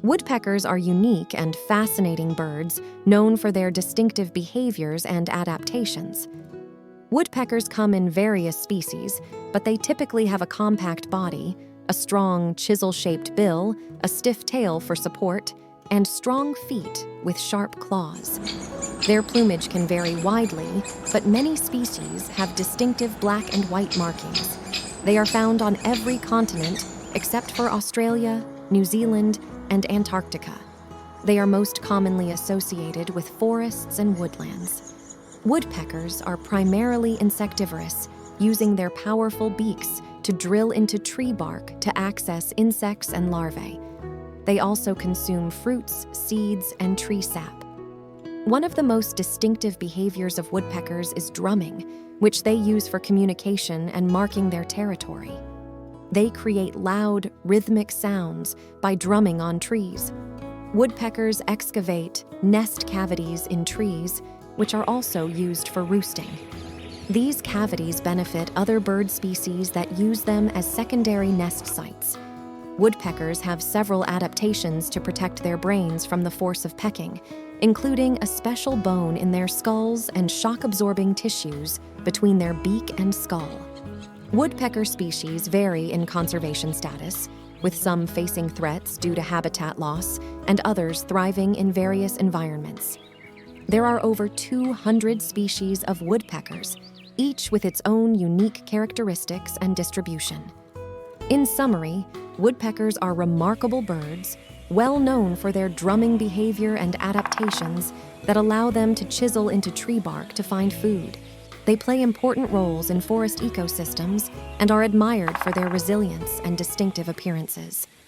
Woodpeckers are unique and fascinating birds known for their distinctive behaviors and adaptations. Woodpeckers come in various species, but they typically have a compact body, a strong chisel-shaped bill, a stiff tail for support, and strong feet with sharp claws. Their plumage can vary widely, but many species have distinctive black and white markings. They are found on every continent except for Australia, New Zealand, and Antarctica. They are most commonly associated with forests and woodlands. Woodpeckers are primarily insectivorous, using their powerful beaks to drill into tree bark to access insects and larvae. They also consume fruits, seeds, and tree sap. One of the most distinctive behaviors of woodpeckers is drumming, which they use for communication and marking their territory. They create loud, rhythmic sounds by drumming on trees. Woodpeckers excavate nest cavities in trees, which are also used for roosting. These cavities benefit other bird species that use them as secondary nest sites. Woodpeckers have several adaptations to protect their brains from the force of pecking, including a special bone in their skulls and shock-absorbing tissues between their beak and skull. Woodpecker species vary in conservation status, with some facing threats due to habitat loss and others thriving in various environments. There are over 200 species of woodpeckers, each with its own unique characteristics and distribution. In summary, woodpeckers are remarkable birds, well known for their drumming behavior and adaptations that allow them to chisel into tree bark to find food. They play important roles in forest ecosystems and are admired for their resilience and distinctive appearances.